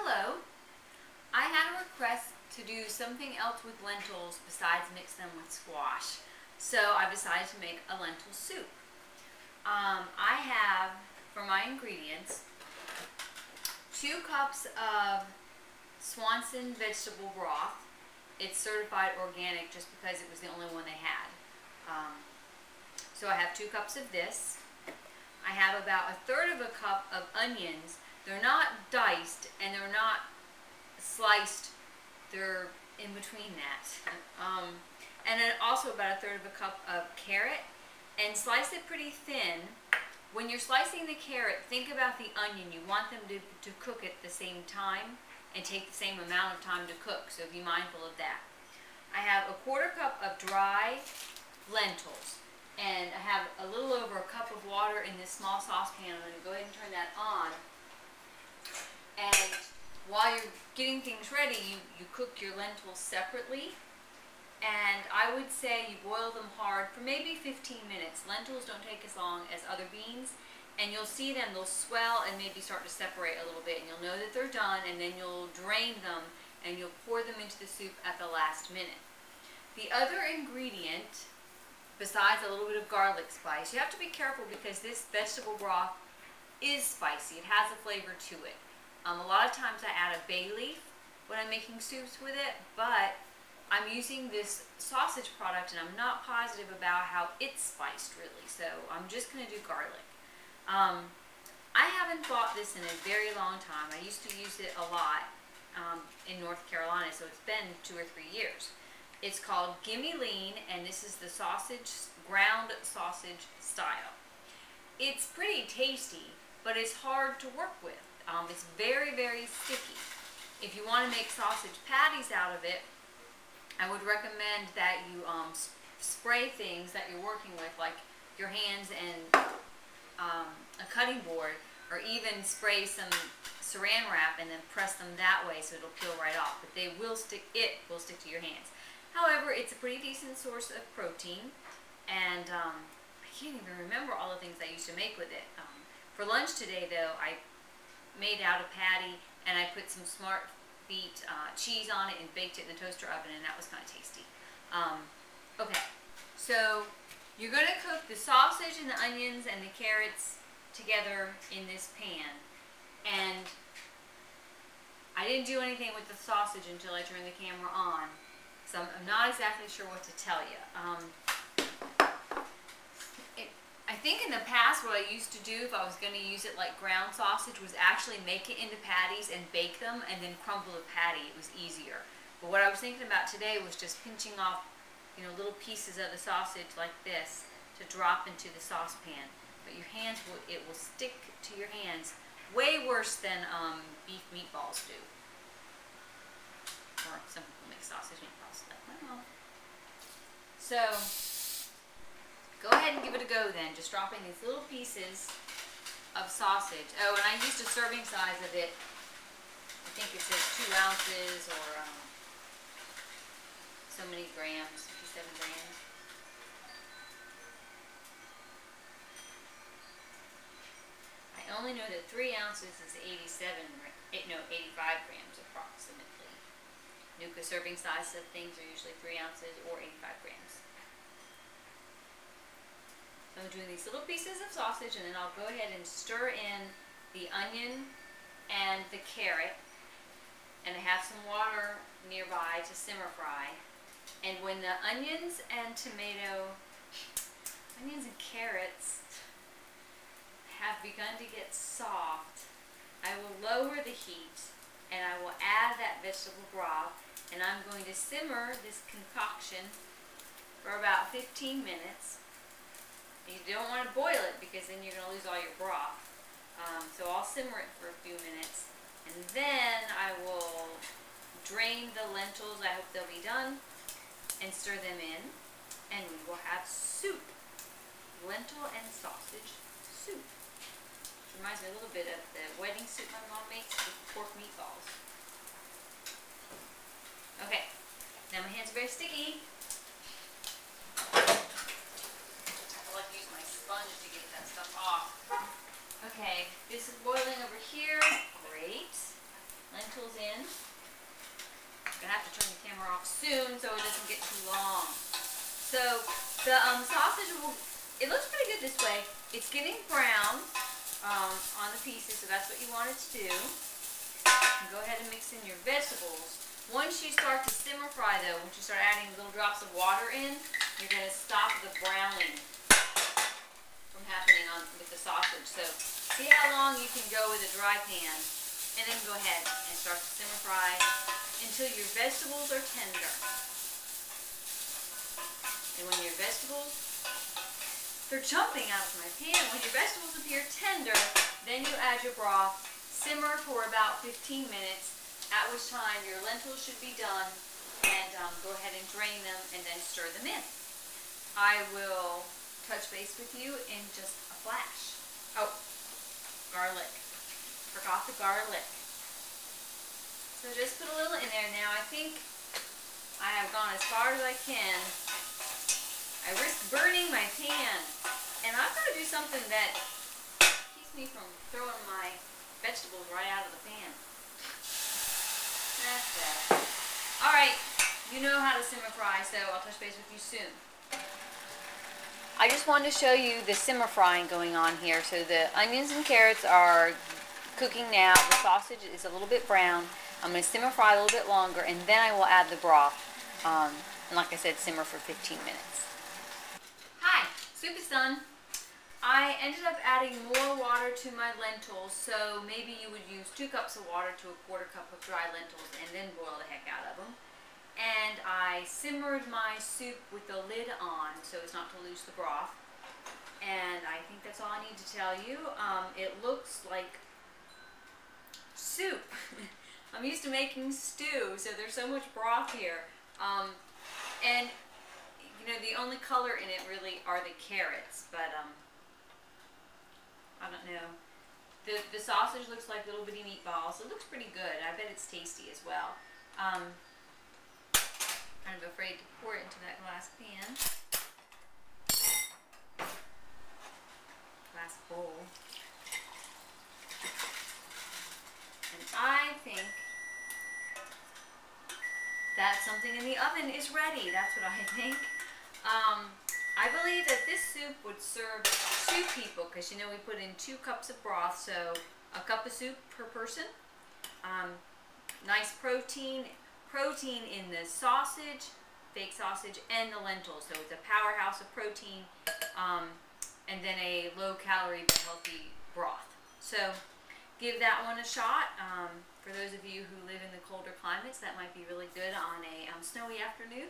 Hello. I had a request to do something else with lentils besides mix them with squash. So I've decided to make a lentil soup. I have, for my ingredients, 2 cups of Swanson vegetable broth. It's certified organic just because it was the only one they had. So I have 2 cups of this. I have about 1/3 of a cup of onions. They're not diced and they're not sliced. They're in between that. And then also about 1/3 of a cup of carrot, and slice it pretty thin. When you're slicing the carrot, think about the onion. You want them to cook at the same time and take the same amount of time to cook, so be mindful of that. I have 1/4 cup of dry lentils, and I have a little over a cup of water in this small saucepan. I'm going to go ahead and turn that on. And while you're getting things ready, you cook your lentils separately. And I would say you boil them hard for maybe 15 minutes. Lentils don't take as long as other beans. And you'll see them, they'll swell and maybe start to separate a little bit. And you'll know that they're done, and then you'll drain them and you'll pour them into the soup at the last minute. The other ingredient, besides a little bit of garlic spice, you have to be careful because this vegetable broth is spicy. It has a flavor to it. A lot of times I add a bay leaf when I'm making soups with it, but I'm using this sausage product and I'm not positive about how it's spiced really, so I'm just going to do garlic. I haven't bought this in a very long time. I used to use it a lot in North Carolina, so it's been 2 or 3 years. It's called Gimme Lean, and this is the sausage, ground sausage style. It's pretty tasty, but it's hard to work with. It's very, very sticky. If you want to make sausage patties out of it, I would recommend that you spray things that you're working with, like your hands and a cutting board, or even spray some saran wrap and then press them that way so it'll peel right off. But it will stick to your hands. However, it's a pretty decent source of protein, and I can't even remember all the things I used to make with it. For lunch today, though, I made out a patty and I put some Smart Beet cheese on it and baked it in the toaster oven, and that was kind of tasty. Okay, so you're going to cook the sausage and the onions and the carrots together in this pan. And I didn't do anything with the sausage until I turned the camera on, so I'm not exactly sure what to tell you. I think in the past what I used to do if I was going to use it like ground sausage was actually make it into patties and bake them and then crumble the patty. It was easier. But what I was thinking about today was just pinching off, little pieces of the sausage like this to drop into the saucepan. But your hands it will stick to your hands way worse than beef meatballs do. Or some people make sausage meatballs like my mom. So go ahead and give it a go then, just dropping these little pieces of sausage. Oh, and I used a serving size of it. I think it says 2 ounces or so many grams, 57 grams. I only know that 3 ounces is 85 grams approximately. Nuka serving size of things are usually 3 ounces or 85 grams. I'm doing these little pieces of sausage, and then I'll go ahead and stir in the onion and the carrot, and I have some water nearby to simmer fry. And when the onions and carrots have begun to get soft, I will lower the heat and I will add that vegetable broth, and I'm going to simmer this concoction for about 15 minutes. You don't want to boil it because then you're going to lose all your broth. So I'll simmer it for a few minutes, and then I will drain the lentils. I hope they'll be done, and stir them in, and we will have soup. Lentil and sausage soup. Which reminds me a little bit of the wedding soup my mom makes with pork meatballs. Okay, now my hands are very sticky. To get that stuff off. Okay, this is boiling over here. Great. Lentil lentils in. I'm gonna have to turn the camera off soon so it doesn't get too long. So the sausage it looks pretty good this way. It's getting brown on the pieces, so that's what you want it to do. And go ahead and mix in your vegetables. Once you start to simmer fry though, once you start adding little drops of water in, you're gonna stop the browning from happening with the sausage. So see how long you can go with a dry pan, and then go ahead and start to simmer fry until your vegetables are tender. And when your vegetables, they're jumping out of my pan, when your vegetables appear tender, then you add your broth, simmer for about 15 minutes, at which time your lentils should be done, and go ahead and drain them and then stir them in. I will touch base with you in just a flash. Oh, garlic. Forgot the garlic. So just put a little in there. Now I think I have gone as far as I can. I risk burning my pan. And I've got to do something that keeps me from throwing my vegetables right out of the pan. That's bad. Alright, you know how to simmer fry, so I'll touch base with you soon. I just wanted to show you the simmer frying going on here. So the onions and carrots are cooking now. The sausage is a little bit brown. I'm going to simmer fry a little bit longer, and then I will add the broth. And like I said, simmer for 15 minutes. Hi, soup is done. I ended up adding more water to my lentils, so maybe you would use 2 cups of water to a 1/4 cup of dry lentils and then boil the heck out of them. And I simmered my soup with the lid on so as not to lose the broth. And I think that's all I need to tell you. It looks like soup. I'm used to making stew, so there's so much broth here. And you know, the only color in it really are the carrots, but I don't know. The sausage looks like little bitty meatballs. It looks pretty good. I bet it's tasty as well. Kind of afraid to pour it into that glass pan. Glass bowl. And I think that something in the oven is ready. That's what I think. I believe that this soup would serve 2 people, because you know we put in 2 cups of broth, so a cup of soup per person. Nice protein in the sausage, fake sausage, and the lentils. So it's a powerhouse of protein, and then a low-calorie but healthy broth. So give that one a shot. For those of you who live in the colder climates, that might be really good on a snowy afternoon.